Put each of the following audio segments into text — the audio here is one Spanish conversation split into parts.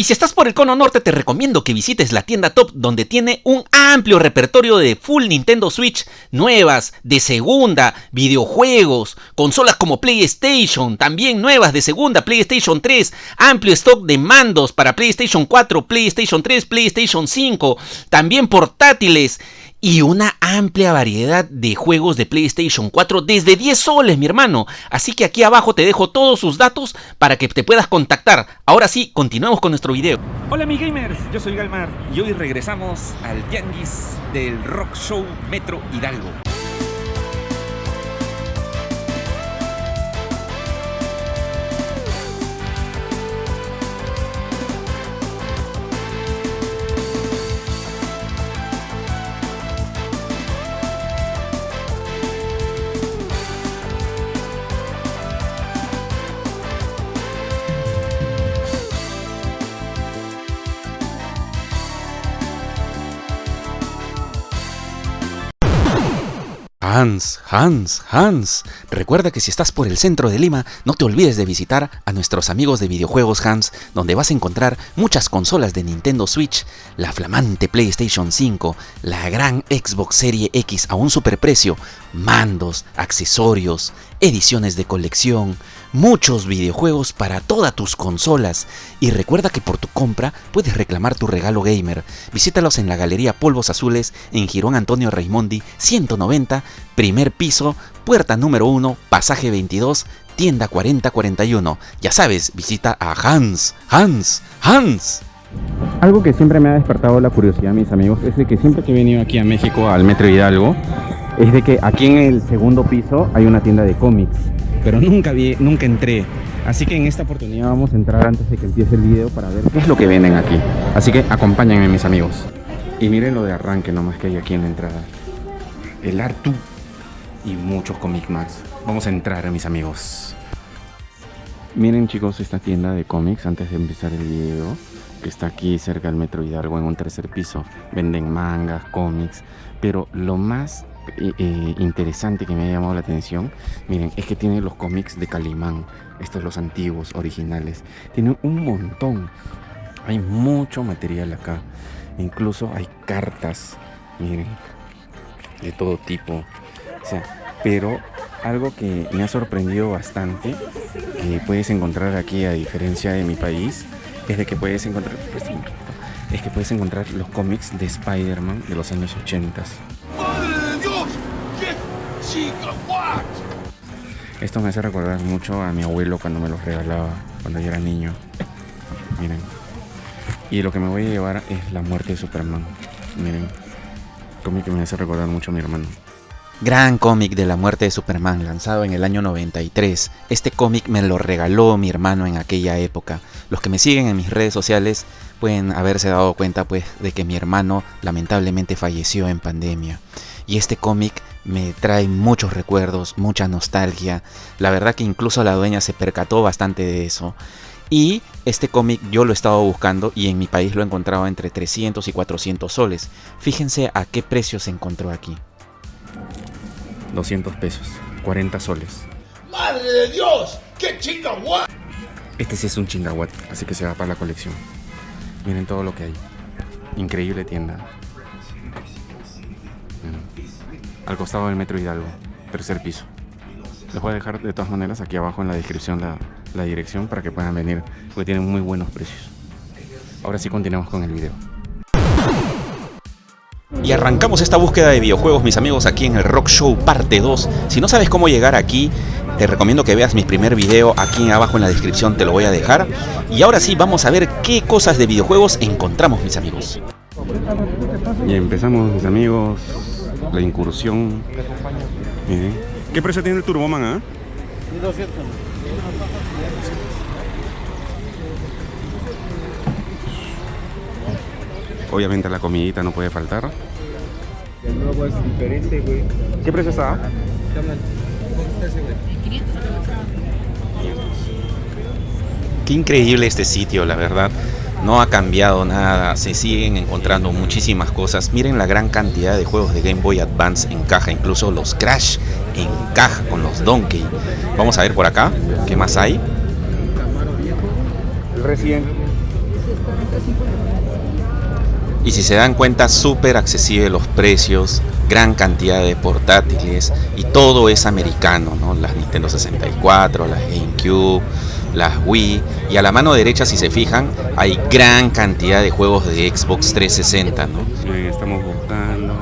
Y si estás por el cono norte, te recomiendo que visites la tienda Top, donde tiene un amplio repertorio de full Nintendo Switch nuevas, de segunda, videojuegos, consolas como PlayStation, también nuevas de segunda, PlayStation 3, amplio stock de mandos para PlayStation 4, PlayStation 3, PlayStation 5, también portátiles y una amplia variedad de juegos de PlayStation 4 desde 10 soles, mi hermano. Así que aquí abajo te dejo todos sus datos para que te puedas contactar. Ahora sí, continuemos con nuestro video. Hola mi gamers, yo soy Galmar y hoy regresamos al tianguis del Rock Show Metro Hidalgo. Hans, recuerda que si estás por el centro de Lima, no te olvides de visitar a nuestros amigos de Videojuegos Hans, donde vas a encontrar muchas consolas de Nintendo Switch, la flamante PlayStation 5, la gran Xbox Serie X a un superprecio, mandos, accesorios, ediciones de colección, muchos videojuegos para todas tus consolas. Y recuerda que por tu compra puedes reclamar tu regalo gamer. Visítalos en la Galería Polvos Azules en Jirón Antonio Raimondi 190, primer piso, puerta número 1, pasaje 22, tienda 4041. Ya sabes, visita a Hans. Algo que siempre me ha despertado la curiosidad, mis amigos, es de que siempre que he venido aquí a México, al Metro Hidalgo, es de que aquí en el segundo piso hay una tienda de cómics, pero nunca entré. Así que en esta oportunidad vamos a entrar antes de que empiece el video para ver qué es lo que venden aquí. Así que acompáñenme, mis amigos. Y miren lo de arranque nomás que hay aquí en la entrada. El Artu y muchos cómics más. Vamos a entrar, mis amigos. Miren, chicos, esta tienda de cómics antes de empezar el video, que está aquí cerca del Metro Hidalgo en un tercer piso. Venden mangas, cómics, pero lo más interesante que me ha llamado la atención, miren, es que tiene los cómics de Calimán, estos los antiguos, originales. Tienen un montón, hay mucho material acá, incluso hay cartas, miren, de todo tipo. O sea, pero algo que me ha sorprendido bastante, que puedes encontrar aquí a diferencia de mi país, es de que puedes encontrar, los cómics de Spider-Man de los años 80. Esto me hace recordar mucho a mi abuelo cuando me los regalaba cuando yo era niño. Miren. Y lo que me voy a llevar es La muerte de Superman. Miren. Cómic que me hace recordar mucho a mi hermano. Gran cómic de La muerte de Superman, lanzado en el año 93. Este cómic me lo regaló mi hermano en aquella época. Los que me siguen en mis redes sociales pueden haberse dado cuenta, pues, de que mi hermano lamentablemente falleció en pandemia. Y este cómic me trae muchos recuerdos, mucha nostalgia. La verdad que incluso la dueña se percató bastante de eso. Y este cómic yo lo he estado buscando y en mi país lo he encontrado entre 300 y 400 soles. Fíjense a qué precio se encontró aquí. 200 pesos, 40 soles. ¡Madre de Dios! ¡Qué chingahuat! Este sí es un chingahuat, así que se va para la colección. Miren todo lo que hay. Increíble tienda. Al costado del Metro Hidalgo, tercer piso. Les voy a dejar de todas maneras aquí abajo en la descripción la dirección para que puedan venir, porque tienen muy buenos precios. Ahora sí, continuamos con el video. Y arrancamos esta búsqueda de videojuegos, mis amigos, aquí en el Rock Show parte 2. Si no sabes cómo llegar aquí, te recomiendo que veas mi primer video aquí abajo en la descripción, te lo voy a dejar. Y ahora sí, vamos a ver qué cosas de videojuegos encontramos, mis amigos. Y empezamos, mis amigos, la incursión. Miren. ¿Qué precio tiene el Turboman, ah? 200. Obviamente la comidita no puede faltar. El nuevo es diferente, güey. ¿Qué precio está? Qué increíble este sitio, la verdad. No ha cambiado nada, se siguen encontrando muchísimas cosas. Miren la gran cantidad de juegos de Game Boy Advance en caja, incluso los Crash en caja con los Donkey. Vamos a ver por acá, ¿qué más hay? El Resident. Y si se dan cuenta, súper accesible los precios, gran cantidad de portátiles y todo es americano, ¿no? Las Nintendo 64, las GameCube, las Wii, y a la mano derecha, si se fijan, hay gran cantidad de juegos de Xbox 360, ¿no? Estamos buscando.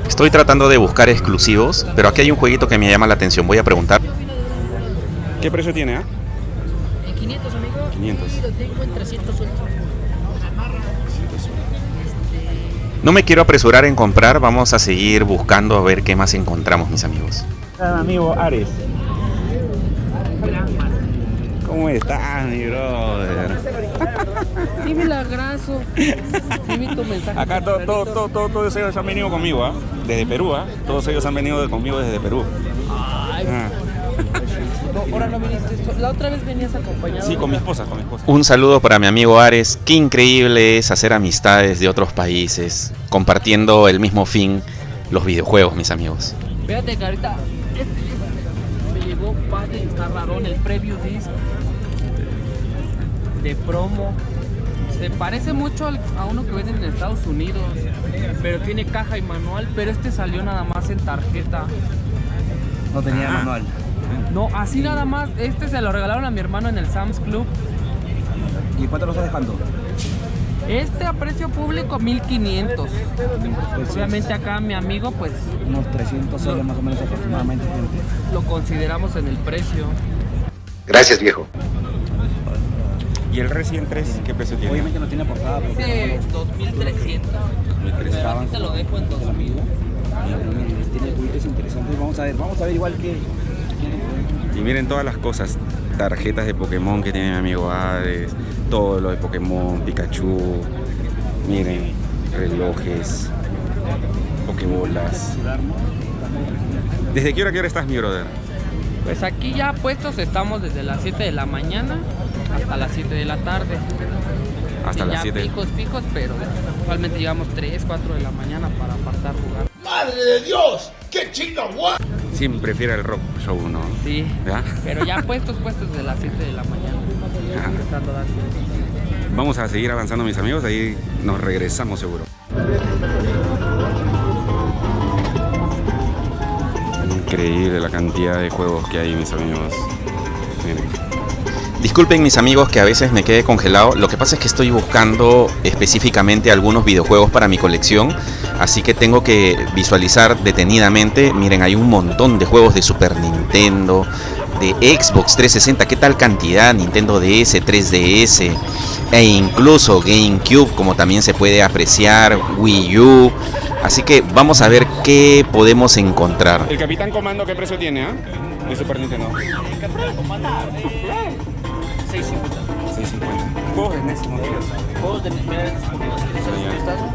Estoy tratando de buscar exclusivos, pero aquí hay un jueguito que me llama la atención, voy a preguntar. ¿Qué precio tiene, ah? 500, amigo. 500. Y lo tengo en 300 sueltos. No me quiero apresurar en comprar, vamos a seguir buscando a ver qué más encontramos, mis amigos. Amigo Ares. ¿Cómo estás, mi brother? Sí, milagroso. Dime tu mensaje. Acá todos ellos han venido conmigo, ¿ah? Desde Perú, ¿ah? Todos ellos han venido conmigo desde Perú. Ay, no, ahora no viniste. La otra vez venías acompañado. Sí, con mi esposa, con mi esposa. Un saludo para mi amigo Ares. Qué increíble es hacer amistades de otros países, compartiendo el mismo fin, los videojuegos, mis amigos. Fíjate que ahorita me llegó padre y está rarón el preview disc de promo. Se parece mucho a uno que venden en Estados Unidos, pero tiene caja y manual, pero este salió nada más en tarjeta. No tenía manual. No, así nada más. Este se lo regalaron a mi hermano en el Sam's Club. ¿Y cuánto lo estás dejando? Este a precio público 1500. Obviamente acá mi amigo pues Unos 300 soles más o menos aproximadamente. lo consideramos en el precio. Gracias, viejo. ¿Y el Resident 3 qué precio tiene? Obviamente no tiene portada, pero Este 2300. Pero aquí te lo dejo en 2000. tiene juguetes interesantes. Vamos a ver igual que... Y miren todas las cosas, tarjetas de Pokémon que tiene mi amigo Ares, todo lo de Pokémon, Pikachu, miren, relojes, Pokébolas. ¿Desde qué hora estás, mi brother? Pues aquí ya puestos estamos desde las 7 de la mañana hasta las 7 de la tarde. Hasta Y las ya 7. picos, pero usualmente llegamos 3, 4 de la mañana para apartar lugar. ¡Madre de Dios! ¡Qué chinga guay! Siempre prefiero el Rock Show, ¿no? Sí, ¿Ya? pero ya puestos desde las 7 de la mañana. Ajá. Empezando a dar servicio. Vamos a seguir avanzando, mis amigos, ahí nos regresamos seguro. Increíble la cantidad de juegos que hay, mis amigos. Miren. Disculpen, mis amigos, que a veces me quede congelado. Lo que pasa es que estoy buscando específicamente algunos videojuegos para mi colección, así que tengo que visualizar detenidamente. Miren, hay un montón de juegos de Super Nintendo, de Xbox 360, qué tal cantidad, Nintendo DS, 3DS e incluso GameCube, como también se puede apreciar, Wii U. Así que vamos a ver qué podemos encontrar. ¿El Capitán Comando qué precio tiene, ah? De Super Nintendo. El Capitán Comando de 650. 650. Juegos de NES, no digas. Juegos de niveles disponibles. ¿Quieres hacer un vistazo?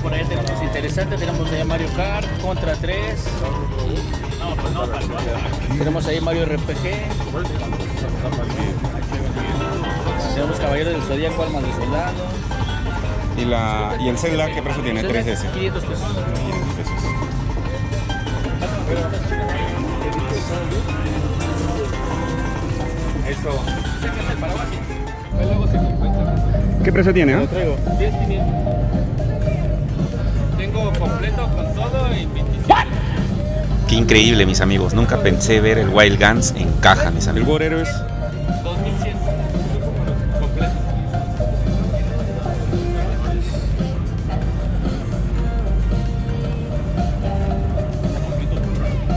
Por ahí tenemos interesante, tenemos ahí Mario Kart, Contra 3. Tenemos ahí Mario RPG. Tenemos Caballeros del Zodíaco, Almas de Soldado. ¿Y el Zelda qué precio tiene? 3DS. 500 pesos. 500 pesos. Eso. ¿Qué precio tiene, ah? Traigo 10,500. Tengo completo con todo y 25. Qué increíble, mis amigos. Nunca pensé ver el Wild Guns en caja, mis El amigos. War Heroes. 2100. Completo.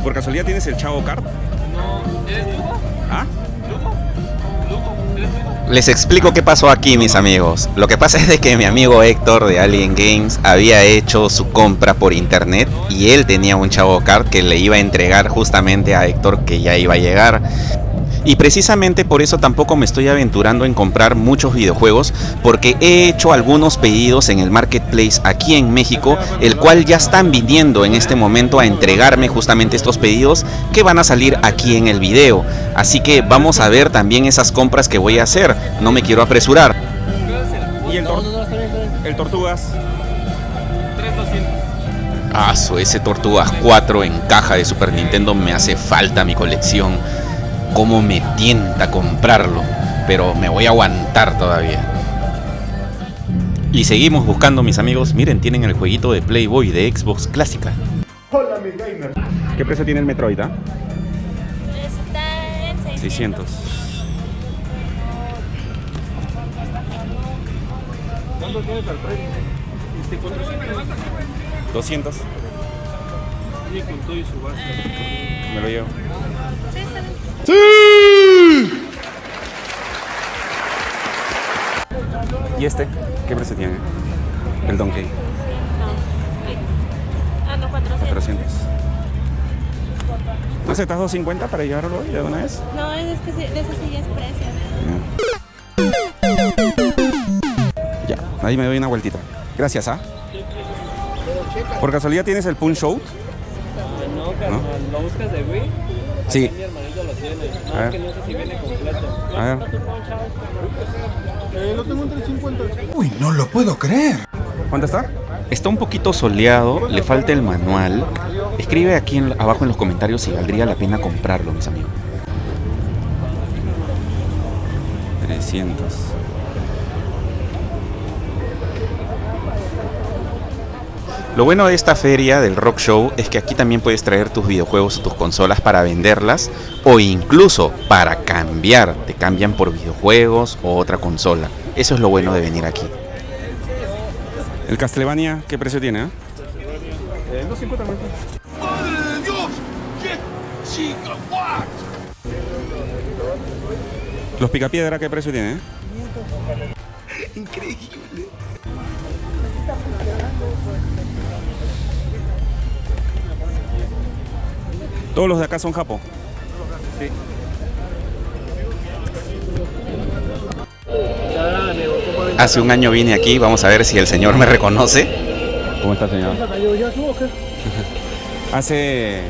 ¿Por casualidad tienes el Chavo Kart? No, ¿eres Lugo? ¿Ah? ¿Lugo? ¿Eres Lugo? Les explico qué pasó aquí, mis amigos. Lo que pasa es de que mi amigo Héctor de Alien Games había hecho su compra por internet y él tenía un Chavo Kart que le iba a entregar justamente a Héctor, que ya iba a llegar. Y precisamente por eso tampoco me estoy aventurando en comprar muchos videojuegos, porque he hecho algunos pedidos en el marketplace aquí en México, el cual ya están viniendo en este momento a entregarme justamente estos pedidos que van a salir aquí en el video. Así que vamos a ver también esas compras que voy a hacer, no me quiero apresurar. ¿Y el, el Tortugas? 3200. Ese Tortugas 4 en caja de Super Nintendo me hace falta a mi colección. Cómo me tienta comprarlo. pero me voy a aguantar todavía. Y seguimos buscando, mis amigos. Miren, tienen el jueguito de Playboy de Xbox clásica. Hola, mi gamer. ¿Qué precio tiene el Metroid? Está en 600. ¿Cuánto tienes al precio? 200. Sí, con todo y su base. Me lo llevo. ¿Y este? ¿Qué precio tiene? El Donkey. no, 400. 400. ¿No aceptas 250 para llevarlo hoy de una vez? No, es que de eso sí ya es precio. Ya, ahí me doy una vueltita. Gracias, ¿ah? ¿Por casualidad tienes el Punch Out? No, carnal, ¿lo buscas de Wii? Sí. Mi hermanito lo tiene. A ver. Que no sé si viene completo. A ver. Lo tengo en 350. Uy, no lo puedo creer. ¿Cuánto está? Está un poquito soleado, le falta el manual. Escribe aquí abajo en los comentarios si valdría la pena comprarlo, mis amigos. 300. Lo bueno de esta feria del Rock Show es que aquí también puedes traer tus videojuegos o tus consolas para venderlas o incluso para cambiar. Te cambian por videojuegos o otra consola. Eso es lo bueno de venir aquí. ¿El Castlevania qué precio tiene? 250 metros. ¡Madre de Dios! ¡Qué chica! What? ¿Los Picapiedra qué precio tiene? Increíble. Todos los de acá son Japo. Sí. Hace un año vine aquí, vamos a ver si el señor me reconoce. ¿Cómo está, señor? Hace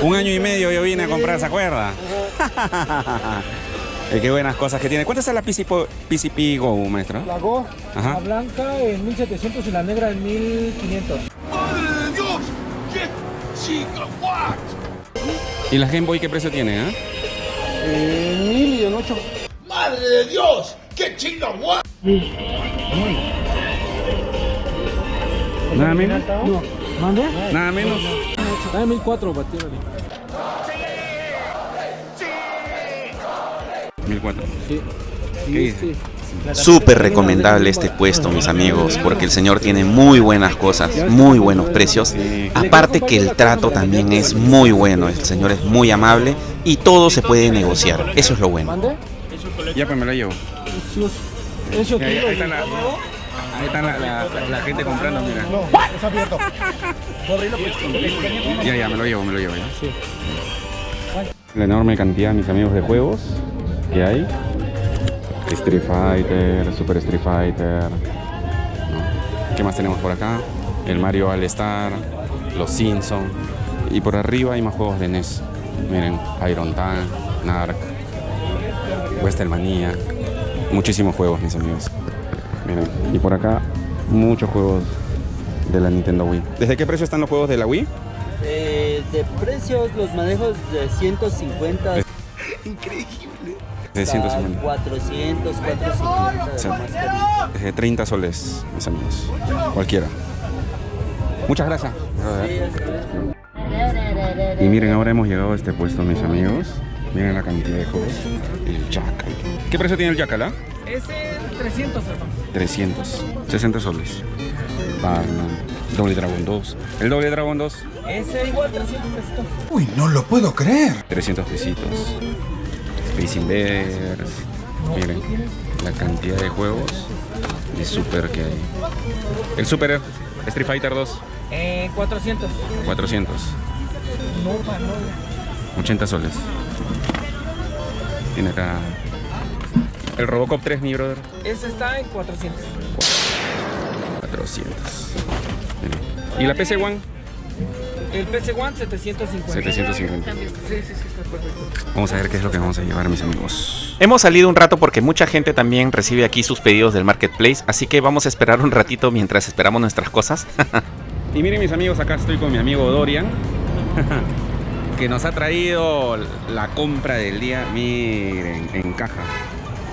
un año y medio yo vine a comprar, ¿se acuerda? Qué buenas cosas que tiene. ¿Cuánto está la PCP Go, maestro? La Go, Ajá. la blanca en 1700 y la negra en 1500. ¡Madre de Dios! ¡Qué chica! What? ¿Y la Game Boy qué precio tiene? En 1000 y en 8. ¡Madre de Dios! ¡Qué chica! What? ¿Nada menos? No, ¿mande? ¿Nada menos? Ah, 1004 batieron. 1004. Sí. ¿Qué dice? Súper recomendable este puesto, mis amigos, porque el señor tiene muy buenas cosas, muy buenos precios. Aparte que el trato también es muy bueno, el señor es muy amable y todo se puede negociar. Eso es lo bueno. ¿Mande? Ya, pues me la llevo. Eso Ahí está la gente comprando, mira. No, está abierto. Ya, me lo llevo ya. Sí. La enorme cantidad, mis amigos, de juegos que hay. Street Fighter, Super Street Fighter. ¿Qué más tenemos por acá? El Mario All Star, los Simpsons. Y por arriba hay más juegos de NES. Miren, Iron Tank, Narc, Westernmania. Muchísimos juegos, mis amigos. Miren, y por acá muchos juegos de la Nintendo Wii. ¿Desde qué precio están los juegos de la Wii? De precios, los manejos de 150. Increíble. De 150. 400, 450. Sí. Más carito. Desde 30 soles, mis amigos. Cualquiera. Muchas gracias. Y miren, ahora hemos llegado a este puesto, mis amigos. Miren la cantidad de juegos. El Jackal. ¿Qué precio tiene el Jackal, ah? Ese 300, hermano. 300. 60 soles. Batman. Doble Dragon 2. El Doble Dragon 2. Ese igual 300 pesitos. Uy, no lo puedo creer. 300 pesitos. Space Invaders. Miren la cantidad de juegos de Super que hay. El Super Street Fighter 2. 400. 400. 80 soles. Tiene acá el Robocop 3, mi brother. Ese está en 400. 400. Miren. ¿Y la PC One? El PC One 750. 750. Sí, está perfecto. Vamos a ver qué es lo que vamos a llevar, mis amigos. Hemos salido un rato porque mucha gente también recibe aquí sus pedidos del Marketplace, así que vamos a esperar un ratito mientras esperamos nuestras cosas. Y miren, mis amigos, acá estoy con mi amigo Dorian, que nos ha traído la compra del día. Miren, en caja.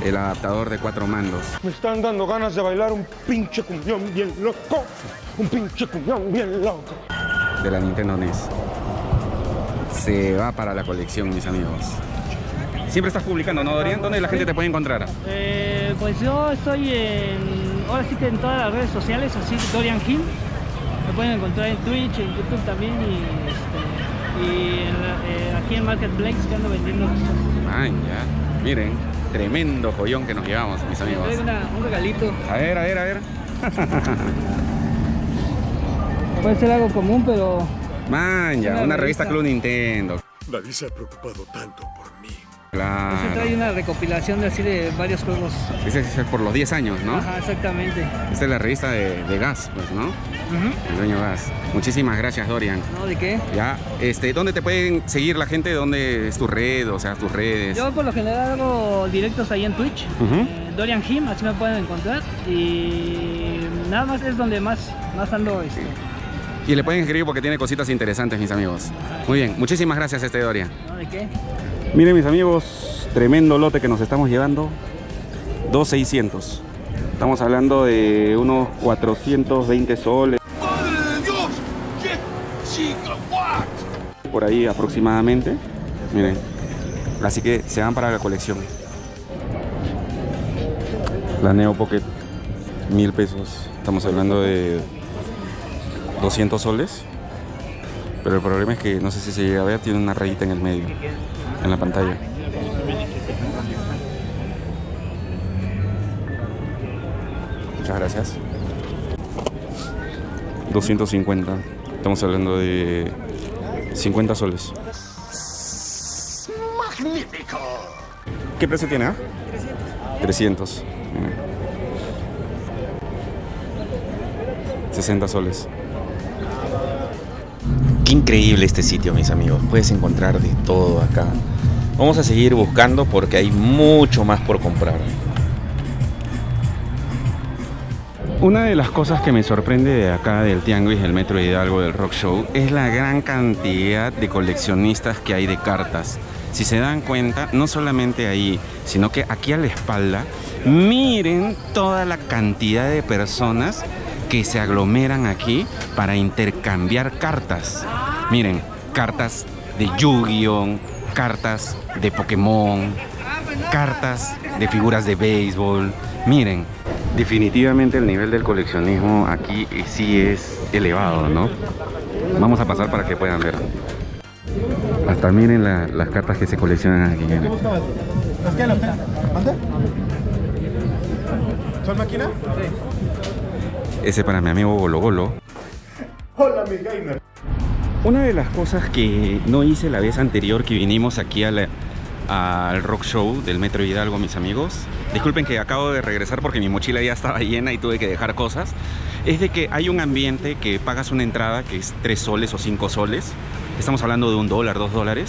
el adaptador de 4 mandos. Me están dando ganas de bailar un pinche cumbión bien loco. Un pinche cumbión bien loco. De la Nintendo NES. Se va para la colección, mis amigos. Siempre estás publicando, ¿no, Dorian? ¿Dónde la gente te puede encontrar? Pues yo estoy ahora sí que en todas las redes sociales, así Dorian Kim. Me pueden encontrar en Twitch, en YouTube también aquí en Marketplace que ando vendiendo. Ya. Miren, tremendo joyón que nos llevamos, mis amigos. Un regalito. A ver. Puede ser algo común, pero... Una revista Club Nintendo. Nadie se ha preocupado tanto por mí. Claro. Se trae una recopilación de varios juegos. Ese es por los 10 años, ¿no? Ajá, exactamente. Esta es la revista de Gas, pues, ¿no? El dueño Gas. Muchísimas gracias, Dorian. No, ¿de qué? Ya, ¿dónde te pueden seguir la gente? ¿Dónde es tu red? O sea, tus redes. Yo por lo general hago directos ahí en Twitch. Dorian Kim, así me pueden encontrar. Y nada más es donde más ando. Y le pueden escribir porque tiene cositas interesantes, mis amigos. Muy bien, muchísimas gracias, Dorian. No, ¿de qué? Miren, mis amigos, tremendo lote que nos estamos llevando. 2.600. Estamos hablando de unos 420 soles. ¡Madre de Dios! ¡Qué chica! ¡What! Por ahí aproximadamente. Miren. Así que se van para la colección. La Neo Pocket, 1000 pesos. Estamos hablando de 200 soles. Pero el problema es que no sé si se llega a ver, tiene una rayita en el medio, en la pantalla. Muchas gracias. 250. Estamos hablando de 50 soles. ¡Magnífico! ¿Qué precio tiene? 300. 60 soles. Qué increíble este sitio, mis amigos. Puedes encontrar de todo acá. Vamos a seguir buscando porque hay mucho más por comprar. Una de las cosas que me sorprende de acá del Tianguis del Metro Hidalgo del Rock Show es la gran cantidad de coleccionistas que hay de cartas. Si se dan cuenta, no solamente ahí, sino que aquí a la espalda, miren toda la cantidad de personas que se aglomeran aquí para intercambiar cartas. Miren, cartas de Yu-Gi-Oh, cartas de Pokémon, cartas de figuras de béisbol. Miren, definitivamente el nivel del coleccionismo aquí sí es elevado, ¿no? Vamos a pasar para que puedan ver. Hasta miren las cartas que se coleccionan aquí. Miren. ¿Son máquina? Ese para mi amigo Golo Golo. Hola, mi gamer. Una de las cosas que no hice la vez anterior que vinimos aquí al Rock Show del Metro Hidalgo, mis amigos, disculpen que acabo de regresar porque mi mochila ya estaba llena y tuve que dejar cosas, es de que hay un ambiente que pagas una entrada que es 3 soles o 5 soles, estamos hablando de $1, $2,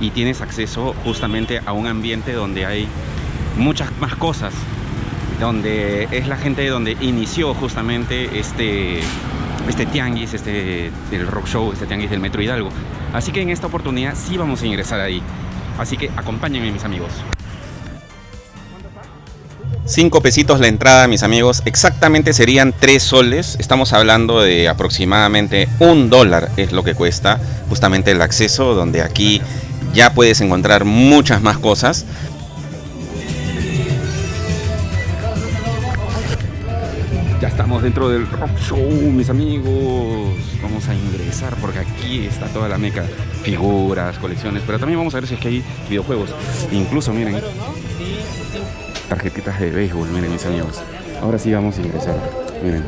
y tienes acceso justamente a un ambiente donde hay muchas más cosas, donde es la gente donde inició justamente este tianguis, del Rock Show, este tianguis del Metro Hidalgo. Así que en esta oportunidad sí vamos a ingresar ahí. Así que acompáñenme, mis amigos. 5 pesitos la entrada, mis amigos. Exactamente serían 3 soles. Estamos hablando de aproximadamente $1 es lo que cuesta justamente el acceso, donde aquí ya puedes encontrar muchas más cosas. Ya estamos dentro del Rock Show, mis amigos. Vamos a ingresar porque aquí está toda la meca. Figuras, colecciones, pero también vamos a ver si es que hay videojuegos. Incluso, miren, tarjetitas de béisbol, miren, mis amigos. Ahora sí vamos a ingresar, miren.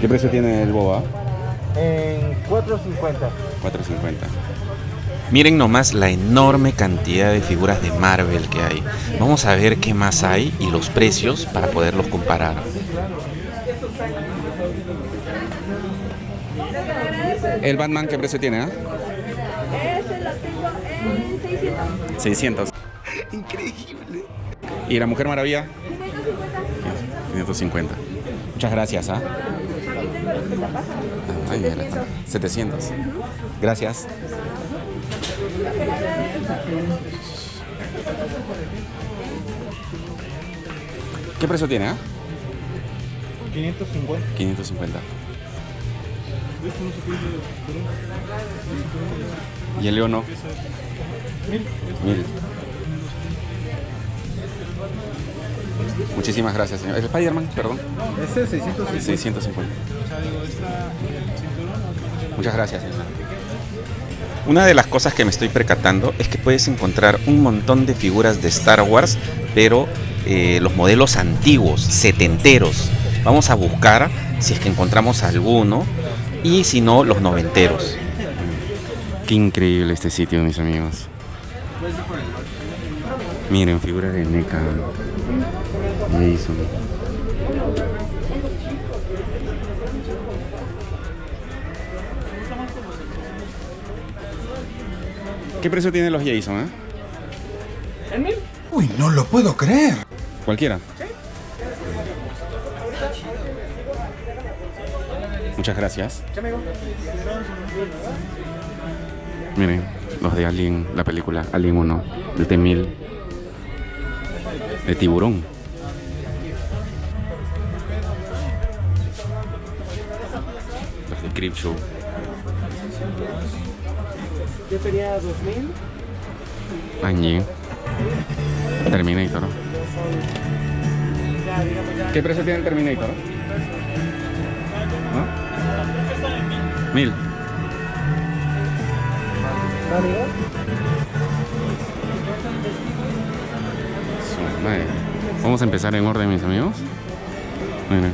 ¿Qué precio tiene el boba? En 4.50. 4.50. Miren nomás la enorme cantidad de figuras de Marvel que hay. Vamos a ver qué más hay y los precios para poderlos comparar. ¿El Batman qué precio tiene? Ese lo tengo en 600. 600. Increíble. ¿Y la Mujer Maravilla? 550. Muchas gracias, Ay, mira, 700. Gracias. ¿Qué precio tiene, 550. 550. ¿Y el león no? 1000. Muchísimas gracias, señor. ¿El Spider-Man, perdón? Este es 650. 650. Muchas gracias, señor. Una de las cosas que me estoy percatando es que puedes encontrar un montón de figuras de Star Wars, pero los modelos antiguos, setenteros. Vamos a buscar si es que encontramos alguno y si no, los noventeros. Qué increíble este sitio, mis amigos. Miren, figuras de NECA. Jason. ¿Qué precio tienen los Jason, ¿En 1000? Uy, no lo puedo creer. Cualquiera. Muchas gracias. Miren, los de Alien, la película Alien 1, de T-1000, de tiburón. Los de Creepshow. Yo pedía 2000. Angie. Terminator. ¿Qué precio tiene el Terminator? ¿No? 1000. Madre. Vamos a empezar en orden, mis amigos. Miren.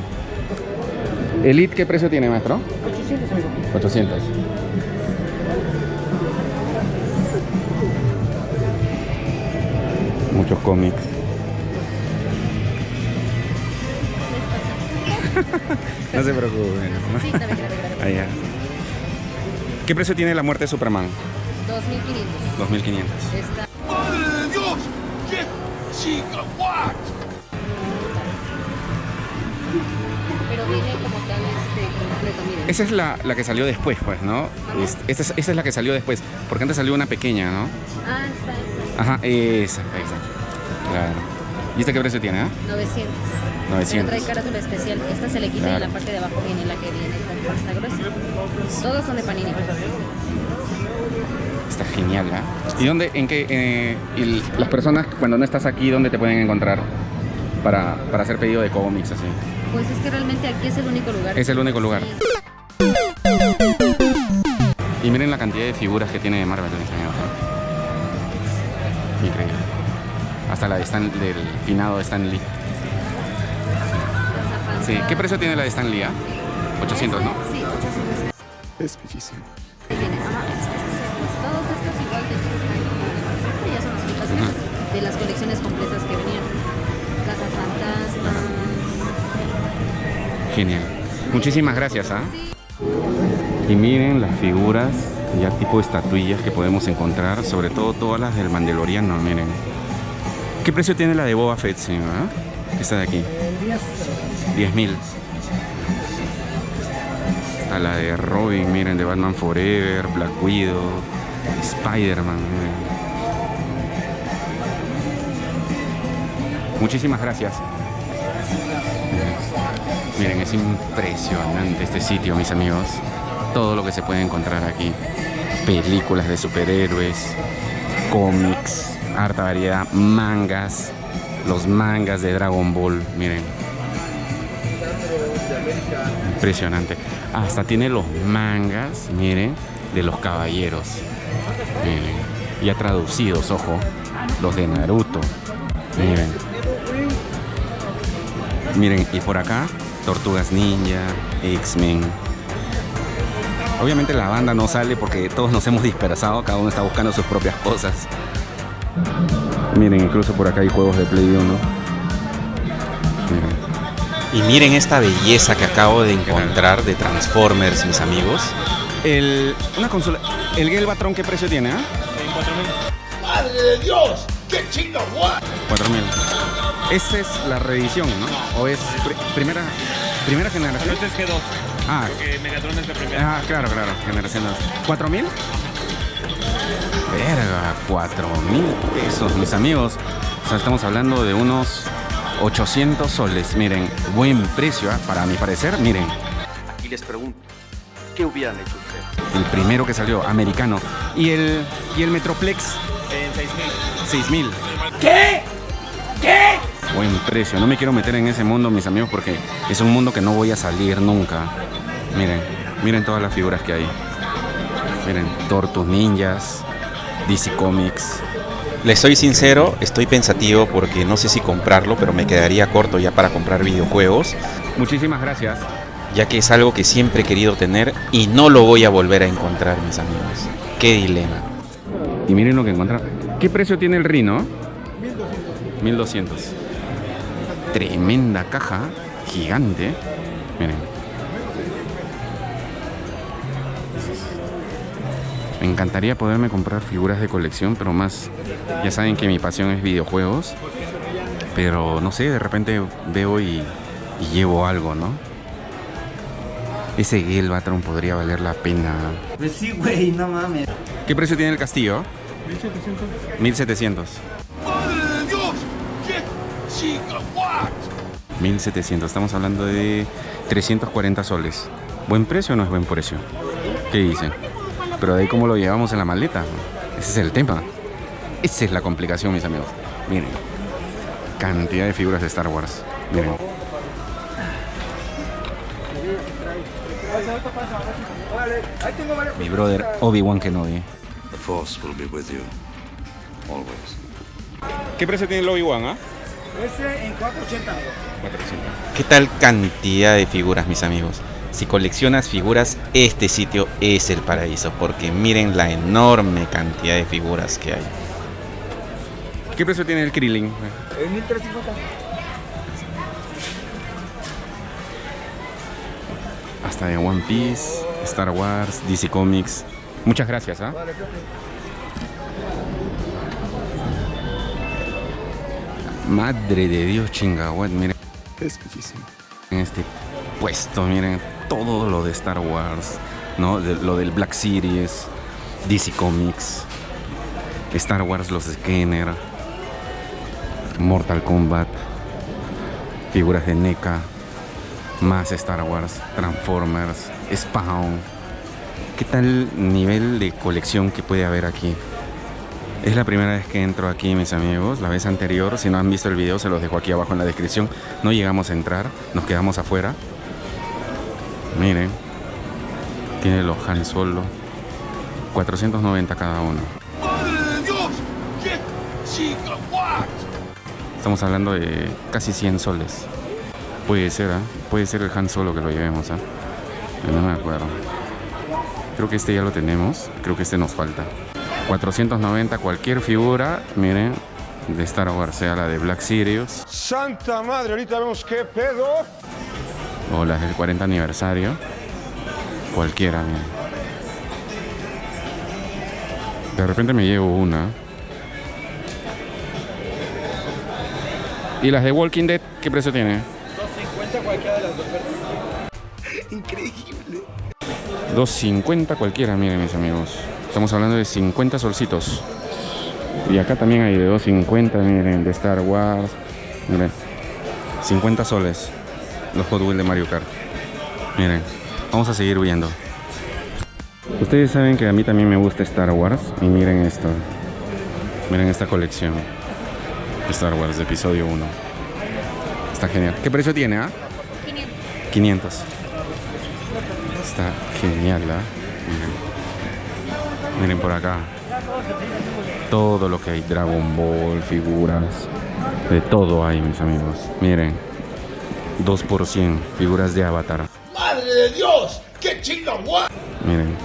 Elite, ¿qué precio tiene, maestro? 800, amigo. 800. Muchos cómics. No se preocupen. Ahí ya. ¿Qué precio tiene la muerte de Superman? 2500. 2500. Está... ¡Madre de Dios! ¡Qué chica! ¡What! Pero viene como tal completo, miren. Esa es la que salió después, pues, ¿no? Esa es la que salió después. Porque antes salió una pequeña, ¿no? Ah, está. Ajá, esa. Claro. ¿Y este qué precio tiene, 900. 900. Pero trae carátula especial. Esta se le quita Claro. y en la parte de abajo viene la que viene con pasta gruesa. Todos son de Panini. Está genial, ¿Y dónde, y las personas cuando no estás aquí, dónde te pueden encontrar para hacer pedido de cómics, así? Pues es que realmente aquí es el único lugar. Es el único lugar. Sí. Y miren la cantidad de figuras que tiene de Marvel, mis amigos. Increíble. Hasta la de del finado de Stan Lee. Sí. ¿Qué precio tiene la de Stan Lee? 800, ¿no? Sí, 800. Es bellísimo. Todos estos igual de hecho están como ya son las fijas de las colecciones completas que venían. Cazafantasmas. Genial. Muchísimas gracias, Y miren las figuras ya tipo estatuillas que podemos encontrar, sobre todo todas las del Mandaloriano, miren. ¿Qué precio tiene la de Boba Fett, señor? Esta de aquí. 10.000. Está la de Robin, miren, de Batman Forever, Black Widow, Spider-Man, miren. Muchísimas gracias. Miren, es impresionante este sitio, mis amigos. Todo lo que se puede encontrar aquí. Películas de superhéroes, cómics, harta variedad, mangas, los mangas de Dragon Ball, miren. Impresionante. Hasta tiene los mangas, miren, de los caballeros. Miren. Ya traducidos, ojo. Los de Naruto. Miren. Miren, y por acá, Tortugas Ninja, X-Men. Obviamente la banda no sale porque todos nos hemos dispersado, cada uno está buscando sus propias cosas. Miren, incluso por acá hay juegos de Play 1. Miren. Y miren esta belleza que acabo de encontrar de Transformers, mis amigos. Una consola. ¿El Galvatron qué precio tiene? 4.000. ¡Madre de Dios! ¡Qué chinga! ¿What? 4.000. Esa es la reedición, ¿no? ¿O es primera generación? Este es G2. Ah, Porque Megatron es la primera. claro, generación 2. ¿4.000? Verga, 4.000 pesos, mis amigos. O sea, estamos hablando de unos 800 soles. Miren, buen precio, ¿eh? Para mi parecer, miren. Aquí les pregunto, ¿qué hubieran hecho ustedes? El primero que salió, americano. ¿Y el Metroplex? En 6.000. ¿Qué? ¿Qué? Buen precio. No me quiero meter en ese mundo, mis amigos, porque es un mundo que no voy a salir nunca. Miren, miren todas las figuras que hay. Miren, Tortugas Ninjas, DC Comics. Les soy sincero, estoy pensativo porque no sé si comprarlo, pero me quedaría corto ya para comprar videojuegos, Muchísimas gracias. ya que es algo que siempre he querido tener y no lo voy a volver a encontrar, mis amigos. Qué dilema. Y miren lo que encontraron. ¿Qué precio tiene el Rhino? 1200. Tremenda caja, gigante. Miren. Me encantaría poderme comprar figuras de colección, pero más, ya saben que mi pasión es videojuegos. Pero no sé, de repente veo y llevo algo, ¿no? Ese Galvatron podría valer la pena. Pues sí, güey, no mames. ¿Qué precio tiene el castillo? 1700. 1700. ¡Madre de Dios! ¡Qué chica! ¿What? 1700, estamos hablando de 340 soles. ¿Buen precio o no es buen precio? ¿Qué dicen? Pero de ahí cómo lo llevamos en la maleta. Ese es el tema. Esa es la complicación, mis amigos. Miren, cantidad de figuras de Star Wars. Miren. Mi brother Obi-Wan Kenobi. The Force will be with you, always. ¿Qué precio tiene el Obi-Wan, ah? Ese en 480, amigo. 400. ¿Qué tal cantidad de figuras, mis amigos? Si coleccionas figuras, este sitio es el paraíso, porque miren la enorme cantidad de figuras que hay. ¿Qué precio tiene el Krillin? En 1350. Hasta de One Piece, Star Wars, DC Comics. Muchas gracias, ¿ah? Madre de Dios, chingahuat, miren. Es muchísimo. En este puesto, miren, todo lo de Star Wars, ¿no? Lo del Black Series, DC Comics, Star Wars, los Scanner, Mortal Kombat, figuras de NECA, más Star Wars, Transformers, Spawn. ¿Qué tal nivel de colección que puede haber aquí? Es la primera vez que entro aquí, mis amigos. La vez anterior, si no han visto el video, se los dejo aquí abajo en la descripción. No llegamos a entrar, nos quedamos afuera. Miren, tiene los Han Solo, 490 cada uno. ¡Madre de Dios! ¡Qué chica! ¿What? Estamos hablando de casi 100 soles. Puede ser, ¿eh? Puede ser el Han Solo que lo llevemos, ¿eh? No me acuerdo. Creo que este ya lo tenemos. Creo que este nos falta. 490 cualquier figura, miren, de Star Wars, sea la de Black Series ¡Santa madre! Ahorita vemos qué pedo. o las del 40 aniversario. Cualquiera, miren. De repente me llevo una. ¿Y las de Walking Dead qué precio tiene? 250 cualquiera de las dos. Increíble. 250 cualquiera, miren, mis amigos. Estamos hablando de 50 solcitos. Y acá también hay de 250, miren, de Star Wars. Miren, 50 soles. Los Hot Wheels de Mario Kart. Miren, vamos a seguir viendo. Ustedes saben que a mí también me gusta Star Wars. Y miren esto. Miren esta colección. Star Wars de episodio 1. Está genial. ¿Qué precio tiene, ah? 500. Está genial, ¿ah? Miren. Miren por acá. Todo lo que hay. Dragon Ball, figuras. De todo hay, mis amigos. Miren. 2%. Figuras de Avatar. ¡Madre de Dios! ¡Qué chica! ¿What? Miren.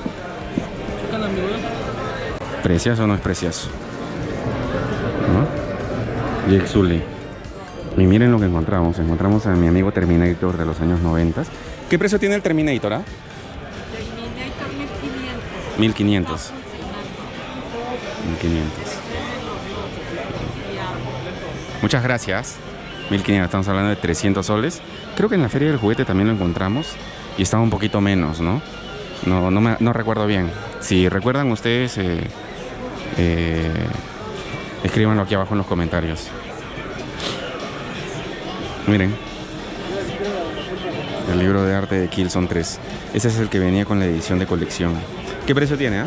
¿Preciazo o no es preciazo? ¿No? Jake Sully. Y miren lo que encontramos. Encontramos a mi amigo Terminator de los años 90. ¿Qué precio tiene el Terminator, ah? Terminator 1500. 1500. 1500. Muchas gracias. 1500, estamos hablando de 300 soles. Creo que en la feria del juguete también lo encontramos y estaba un poquito menos, ¿no? No recuerdo bien. Si recuerdan ustedes, Escríbanlo aquí abajo en los comentarios. Miren, el libro de arte de Killzone 3. Ese es el que venía con la edición de colección. ¿Qué precio tiene?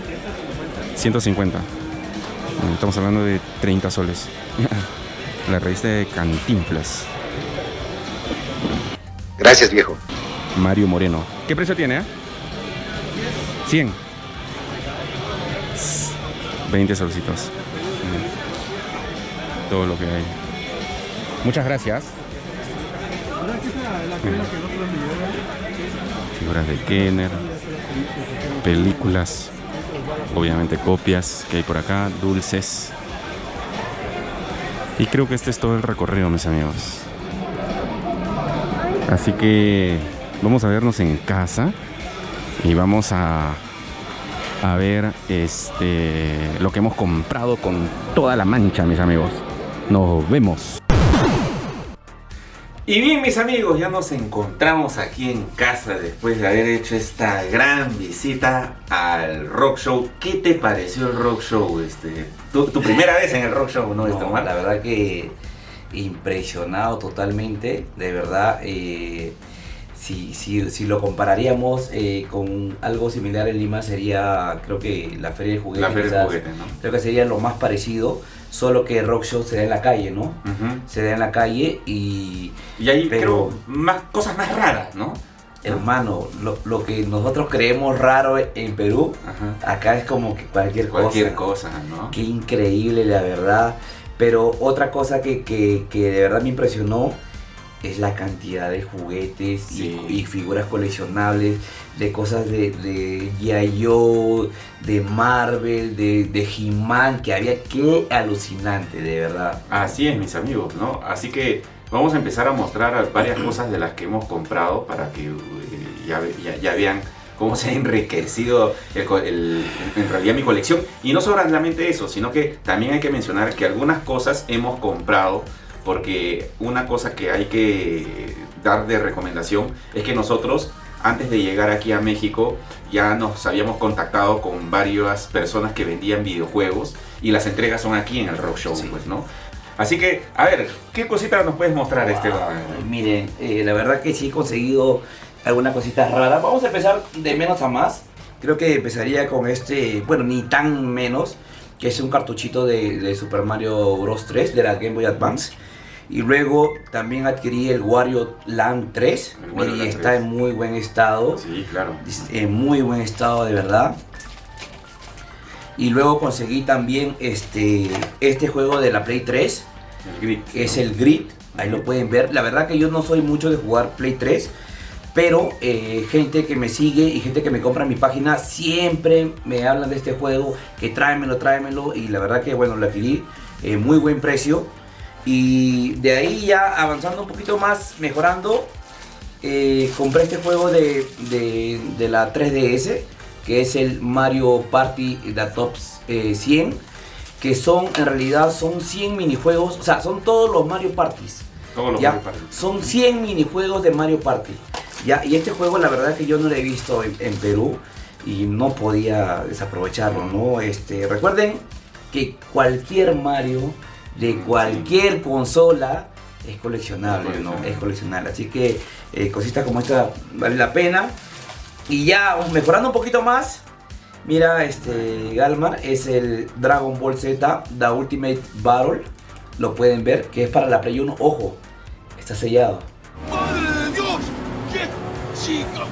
150. Estamos hablando de 30 soles. La revista de Cantinflas. Gracias, viejo. Mario Moreno. ¿Qué precio tiene? 100. 20 solcitos. Todo lo que hay. Muchas gracias. Figuras de Kenner. Películas. Obviamente copias que hay por acá. Dulces. Y creo que este es todo el recorrido, mis amigos. Así que vamos a vernos en casa. Y vamos a ver lo que hemos comprado con toda la mancha, mis amigos. Nos vemos. Y bien, mis amigos, ya nos encontramos aquí en casa después de haber hecho esta gran visita al Rock Show. ¿Qué te pareció el Rock Show? Tu primera vez en el Rock Show, ¿no? No, la verdad que impresionado totalmente, de verdad. Si lo compararíamos con algo similar en Lima, sería, creo que la Feria de Juguetes. La Feria de Juguetes, ¿no? Creo que sería lo más parecido, solo que el Rock Show se da en la calle, ¿no? Se da en la calle y hay, creo, cosas más raras, ¿no? Hermano, lo que nosotros creemos raro en Perú, acá es como que cualquier cosa, ¿no? Qué increíble, la verdad. Pero otra cosa que de verdad me impresionó es la cantidad de juguetes y figuras coleccionables, de cosas de G.I. Joe, de Marvel, de He-Man, que había. Qué alucinante, de verdad. Así es, mis amigos, ¿no? Así que vamos a empezar a mostrar varias cosas de las que hemos comprado para que ya vean cómo se ha enriquecido en realidad mi colección. Y no solamente eso, sino que también hay que mencionar que algunas cosas hemos comprado, porque una cosa que hay que dar de recomendación es que nosotros, antes de llegar aquí a México, ya nos habíamos contactado con varias personas que vendían videojuegos y las entregas son aquí en el Rock Show, pues, ¿no? Así que, a ver, ¿qué cosita nos puedes mostrar, Miren, la verdad que sí he conseguido algunas cositas raras. Vamos a empezar de menos a más. Creo que empezaría con bueno, ni tan menos, que es un cartuchito de Super Mario Bros. 3 de la Game Boy Advance. Y luego también adquirí el Wario Land 3 y está en muy buen estado. Sí, claro. En muy buen estado, de verdad. Y luego conseguí también este juego de la Play 3. El Grid. Que es el Grid. Ahí lo pueden ver. La verdad que yo no soy mucho de jugar Play 3. Pero gente que me sigue y gente que me compra en mi página siempre me hablan de este juego. Que tráemelo. Y la verdad que bueno, lo adquirí muy buen precio. Y de ahí ya avanzando un poquito más, mejorando, compré este juego de la 3DS, que es el Mario Party The Top 100, que en realidad son 100 minijuegos, o sea, son todos los Mario Parties. Mario Party. Son 100 minijuegos de Mario Party. ¿Ya? Y este juego la verdad que yo no lo he visto en Perú y no podía desaprovecharlo, ¿no? Recuerden que cualquier Mario de cualquier consola es coleccionable, ¿no? Es coleccionable. Así que cositas como esta vale la pena. Y ya mejorando un poquito más, mira, Galmar, es el Dragon Ball Z The Ultimate Battle. Lo pueden ver, que es para la Play 1. Ojo, está sellado. ¡Madre de Dios! ¡Qué chica!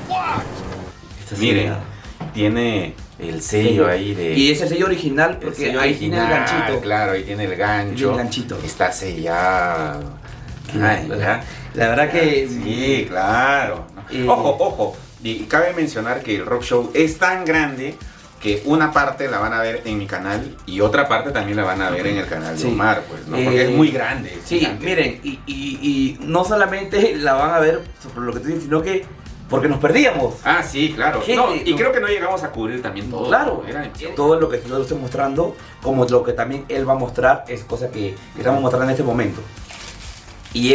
Miren, tiene el sello ahí de... Y es el sello original, porque ahí tiene el ganchito. Claro, ahí tiene el gancho. El ganchito. Está sellado. La verdad que... Sí, claro. Ojo. Y cabe mencionar que el Rock Show es tan grande que una parte la van a ver en mi canal y otra parte también la van a ver en el canal de Omar, pues, ¿no? Porque es muy grande. Sí, gigante. Miren, y no solamente la van a ver por lo que tú dices, sino que porque nos perdíamos. Ah, sí, claro. Y creo que no llegamos a cubrir también todo. Claro, todo lo que yo estoy mostrando, como lo que también él va a mostrar, es cosa que estamos mostrando en este momento. Y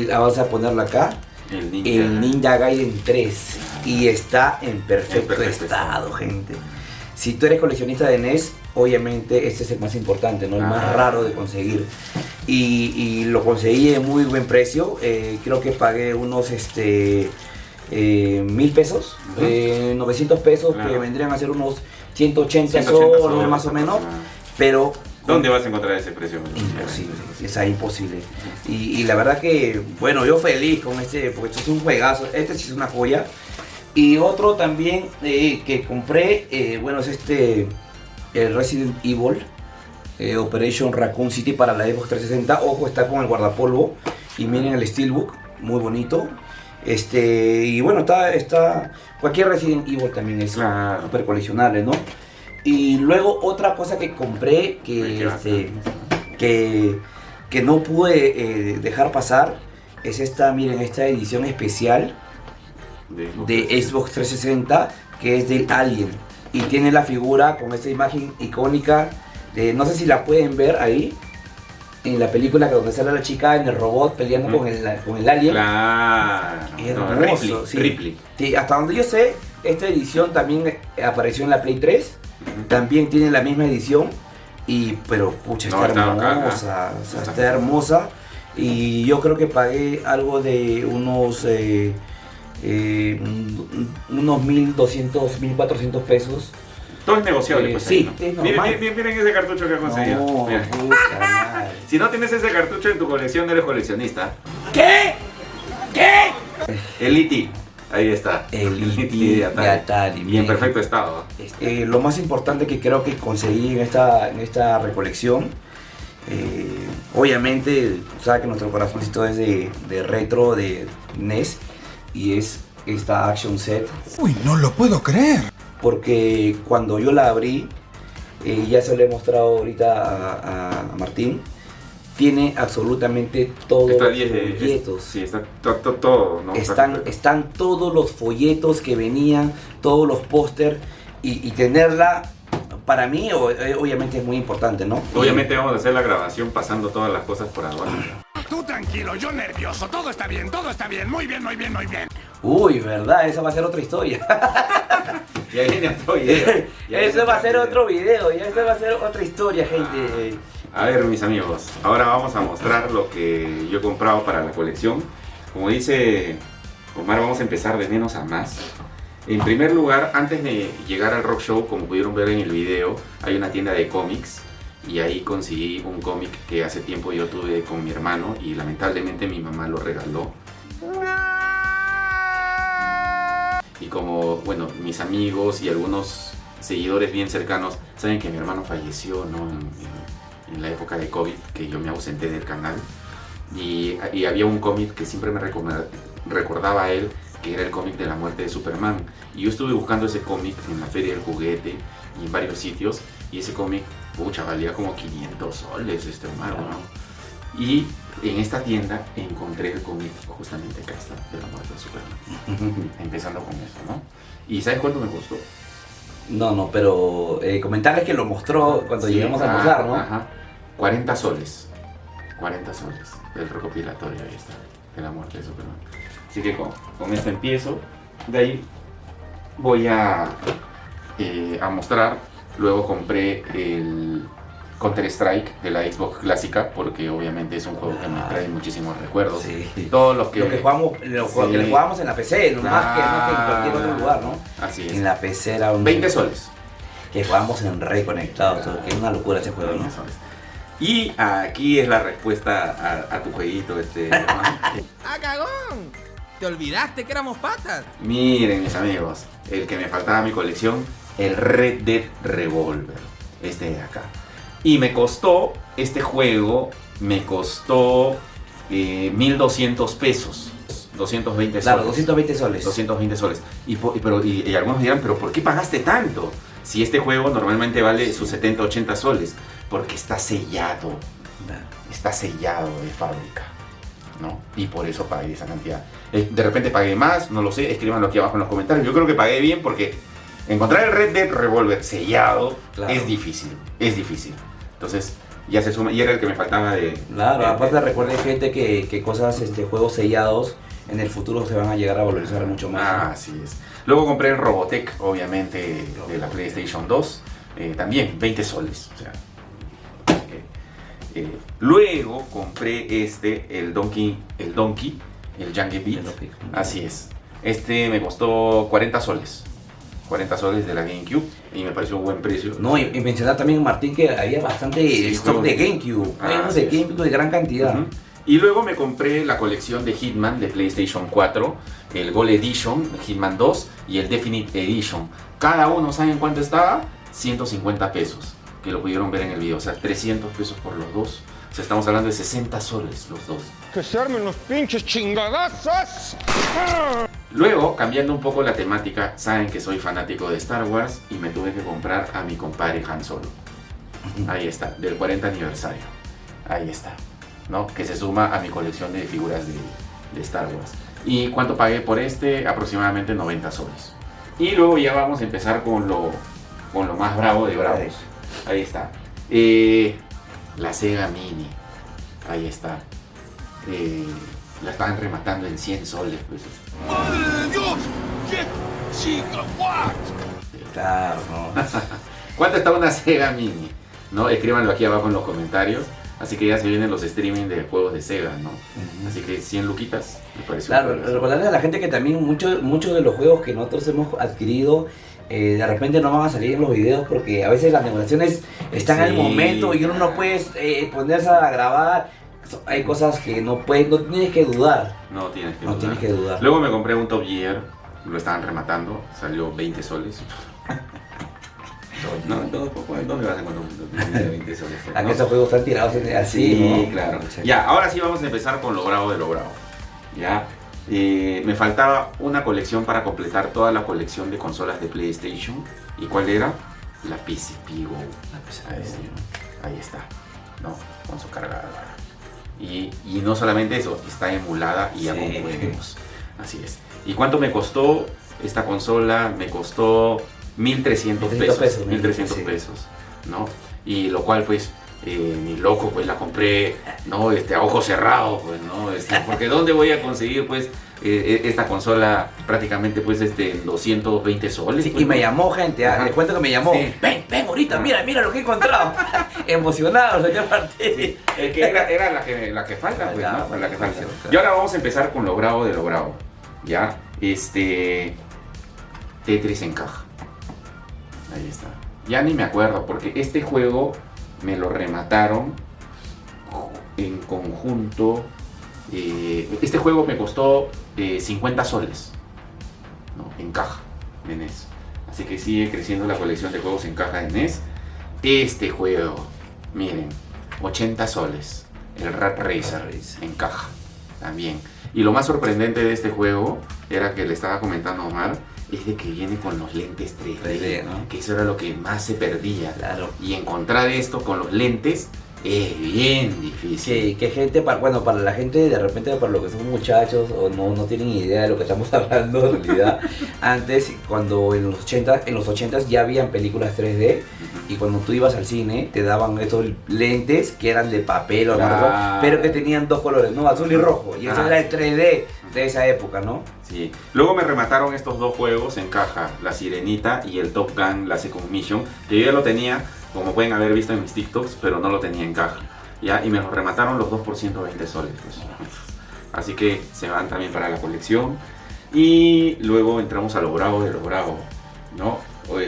vamos a ponerlo acá, el Ninja Gaiden 3. Y está en perfecto estado, gente. Si tú eres coleccionista de NES obviamente este es el más importante, ¿no? El más raro de conseguir. Y lo conseguí en muy buen precio. Creo que pagué unos 1.000 pesos, 900 pesos, claro, que vendrían a ser unos 180 soles más o menos. Pero ¿dónde vas a encontrar ese precio? Imposible, es ahí imposible. Y la verdad que, bueno, yo feliz con este, porque esto es un juegazo, este sí es una joya. Y otro también que compré, bueno, es el Resident Evil Operation Raccoon City para la Xbox 360. Ojo, está con el guardapolvo y miren el steelbook, muy bonito. Y bueno, está cualquier Resident Evil también es súper coleccionable, ¿no? Y luego otra cosa que compré que no pude dejar pasar es esta, miren, esta edición especial de Xbox 360, que es del Alien, y tiene la figura con esta imagen icónica de, no sé si la pueden ver ahí en la película, donde sale la chica en el robot peleando con el Alien. Claro, hermoso, Ripley. Sí, hasta donde yo sé, esta edición también apareció en la Play 3. También tiene la misma edición, pero pucha, está hermosa, o sea, está hermosa. Y yo creo que pagué algo de unos 1.200, 1.400 pesos. Todo es negociable, pues. Sí, ahí, ¿no? Miren ese cartucho que he conseguido. Si no tienes ese cartucho en tu colección, no eres coleccionista. ¿Qué? El E.T. Ahí está. El E.T. de Atari. Y en perfecto estado. Lo más importante que creo que conseguí en esta recolección, obviamente, sabes que nuestro corazoncito es de retro, de NES, y es esta Action Set. Uy, no lo puedo creer. Porque cuando yo la abrí, ya se lo he mostrado ahorita a Martín, tiene absolutamente todos los folletos. Sí, está todo, ¿no? Están todos los folletos que venían, todos los póster, y tenerla, para mí, obviamente es muy importante, ¿no? Obviamente vamos a hacer la grabación pasando todas las cosas por aduana. Tú tranquilo, yo nervioso, todo está bien, muy bien. Uy, verdad, esa va a ser otra historia. Ya viene otro video. Eso va a ser otro video, ya esa va a ser otra historia, gente. A ver, mis amigos, ahora vamos a mostrar lo que yo he comprado para la colección. Como dice Omar, vamos a empezar de menos a más. En primer lugar, antes de llegar al Rock Show, como pudieron ver en el video, hay una tienda de cómics. Y ahí conseguí un cómic que hace tiempo yo tuve con mi hermano y lamentablemente mi mamá lo regaló. Y como, bueno, mis amigos y algunos seguidores bien cercanos saben que mi hermano falleció, ¿no? En la época de COVID, que yo me ausenté del canal. Y había un cómic que siempre me recordaba a él, que era el cómic de la muerte de Superman. Y yo estuve buscando ese cómic en la Feria del Juguete y en varios sitios. Y ese cómic, pucha, valía como 500 soles, hermano, ¿no? Y en esta tienda encontré el cómic, justamente acá está, de la muerte de Superman. Empezando con eso, ¿no? ¿Y sabes cuánto me costó? No, pero comentarles que lo mostró cuando llegamos a almorzar, ¿no? Ajá. 40 soles. 40 soles del recopilatorio, ahí está, de la muerte de Superman. Así que con esto empiezo. De ahí voy a mostrar. Luego compré el Counter-Strike de la Xbox clásica, porque obviamente es un juego que me trae muchísimos recuerdos. Sí. Todo lo que jugamos, que le jugábamos en la PC, no más que en cualquier otro lugar, ¿no? Así es. En la PC era 20 soles. Que jugábamos en reconectados, que es una locura ese juego, ¿no? Y aquí es la respuesta a tu jueguito, ¡Ah, cagón! ¿Te olvidaste que éramos patas? Miren, mis amigos, el que me faltaba a mi colección, el Red Dead Revolver, este de acá. Y me costó, este juego me costó 1.200 pesos. 220 soles. Claro, 220 soles. 220 soles. Y algunos dirán, ¿pero por qué pagaste tanto? Si este juego normalmente vale sus 70, 80 soles. Porque está sellado. Está sellado de fábrica, ¿no? Y por eso pagué esa cantidad. De repente pagué más, no lo sé, escríbanlo aquí abajo en los comentarios. Yo creo que pagué bien porque encontrar el Red Dead Revolver sellado, claro, es difícil. Entonces ya se suma, y era el que me faltaba de... Claro, aparte recuerden, gente, que cosas, juegos sellados en el futuro se van a llegar a valorizar mucho más. Así es. Luego compré el Robotech, obviamente, de la PlayStation 2. también 20 soles. O sea, luego compré el Donkey, el Jungle Beat. Así es. Este me costó 40 soles. 40 soles de la GameCube y me pareció un buen precio. No, y mencionar también, Martín, que había bastante stock de GameCube. Juegos de GameCube de gran cantidad. Y luego me compré la colección de Hitman de PlayStation 4, el Gold Edition, Hitman 2 y el Definite Edition. Cada uno, ¿saben cuánto estaba? 150 pesos, que lo pudieron ver en el video. O sea, 300 pesos por los dos. O sea, estamos hablando de 60 soles los dos. ¡Que se armen los pinches chingadazos! Luego, cambiando un poco la temática, saben que soy fanático de Star Wars y me tuve que comprar a mi compadre Han Solo. Ahí está, del 40 aniversario. Ahí está, ¿no? Que se suma a mi colección de figuras de Star Wars. ¿Y cuánto pagué por este? Aproximadamente 90 soles. Y luego ya vamos a empezar con lo más bravo de bravos. Ahí está. La Sega Mini. Ahí está. La estaban rematando en 100 soles. Pues. ¡Madre de Dios! ¡Qué gigawatt! Claro, ¿no? ¿Cuánto está una Sega Mini? ¿No? Escríbanlo aquí abajo en los comentarios. Así que ya se vienen los streaming de juegos de Sega, ¿no? Así que 100 luquitas, me parece. Claro, recordarle a la gente que también muchos de los juegos que nosotros hemos adquirido de repente no van a salir en los videos porque a veces las negociaciones están al momento y uno no puede ponerse a grabar. Hay cosas que no tienes que dudar. No tienes que dudar. Luego me compré un Top Gear, lo estaban rematando, salió 20 soles. No me vas a encontrar un de 20 soles. ¿A que esos juegos están tirados así? Sí, ¿no? Claro. Ya, ahora sí vamos a empezar con lo bravo de lo bravo. Ya. Me faltaba una colección para completar toda la colección de consolas de PlayStation. ¿Y cuál era? La PSP Go. Ahí está, ¿no? Con su cargadora. Y no solamente eso, está emulada y ya con juegos. Así es. ¿Y cuánto me costó esta consola? Me costó 1.300 pesos. 1.300 pesos, ¿no? Y lo cual pues ni loco pues la compré, ¿no? A ojo cerrado, pues, ¿no? Porque ¿dónde voy a conseguir pues esta consola prácticamente pues en 220 soles? Sí, pues, y me llamó gente, les cuento que me llamó. Sí. Ven ahorita, mira lo que he encontrado. Emocionado, señor Martín. Sí, que era la que falta, pues, ¿no? La que falta. Y ahora vamos a empezar con lo bravo de lo bravo. Ya, Tetris en caja. Ahí está. Ya ni me acuerdo porque este juego me lo remataron en conjunto. Este juego me costó 50 soles, ¿no? En caja de NES. Así que sigue creciendo la colección de juegos en caja de NES. Este juego, miren, 80 soles. El Rat Racer en caja también. Y lo más sorprendente de este juego era que le estaba comentando a Omar, es de que viene con los lentes 3D, ¿no? Que eso era lo que más se perdía. Claro. Y encontrar esto con los lentes es bien difícil. Que gente, para la gente de repente, para los que son muchachos o no tienen idea de lo que estamos hablando en realidad, antes, cuando en los 80s ya habían películas 3D y cuando tú ibas al cine te daban estos lentes que eran de papel o algo, pero que tenían dos colores, ¿no? Azul y rojo, y eso era el 3D de esa época, ¿no? Sí. Luego me remataron estos dos juegos en caja, La Sirenita y el Top Gun, la Second Mission, que yo ya lo tenía, como pueden haber visto en mis TikToks, pero no lo tenía en caja. ¿Ya? Y me los remataron los dos por 120 soles. Pues. Así que se van también para la colección. Y luego entramos a lo bravo de lo bravo, ¿no?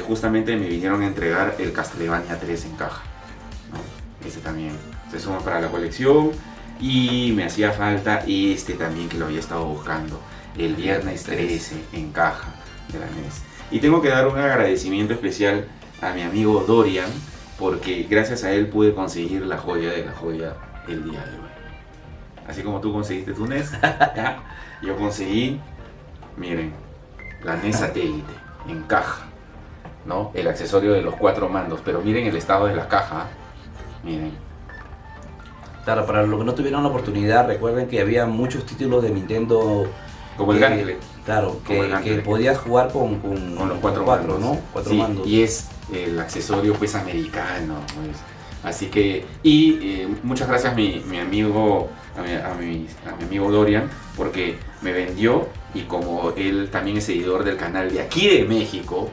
Justamente me vinieron a entregar el Castlevania 3 en caja, ¿no? Ese también se suma para la colección. Y me hacía falta también, que lo había estado buscando, el Viernes 13 en caja de la NES. Y tengo que dar un agradecimiento especial a mi amigo Dorian, porque gracias a él pude conseguir la joya de la joya el día de hoy. Así como tú conseguiste tu NES, ¿ya? Yo conseguí, miren, la NES Satélite en caja, ¿no? El accesorio de los 4 mandos, pero miren el estado de la caja, miren. Claro, para los que no tuvieron la oportunidad, recuerden que había muchos títulos de Nintendo. Como el Ganglet. Claro, que podías jugar con los 4 mandos, ¿no? 4 sí, mandos. Y es el accesorio pues americano, pues. Así que, muchas gracias a mi amigo Dorian, porque me vendió, y como él también es seguidor del canal de aquí de México.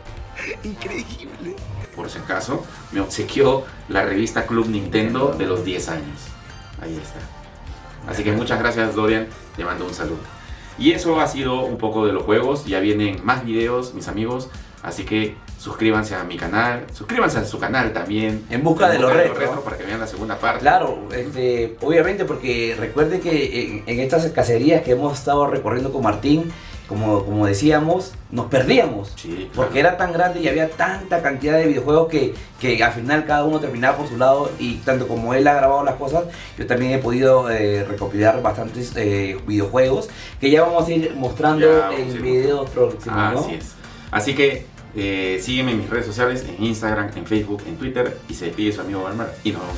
Increíble. por si acaso, me obsequió la revista Club Nintendo de los 10 años. Ahí está. Así que muchas gracias, Dorian, te mando un saludo. Y eso ha sido un poco de los juegos. Ya vienen más videos, mis amigos. Así que suscríbanse a mi canal, suscríbanse a su canal también. En busca de lo retro. Para que vean la segunda parte. Claro, obviamente, porque recuerden que en estas cacerías que hemos estado recorriendo con Martín, como decíamos, nos perdíamos. Sí, claro. Porque era tan grande y había tanta cantidad de videojuegos que al final cada uno terminaba por su lado. Y tanto como él ha grabado las cosas, yo también he podido recopilar bastantes videojuegos que ya vamos a ir mostrando en videos próximos, ¿no? Así es. Así que sígueme en mis redes sociales, en Instagram, en Facebook, en Twitter, y se despide su amigo Walmart y nos vemos.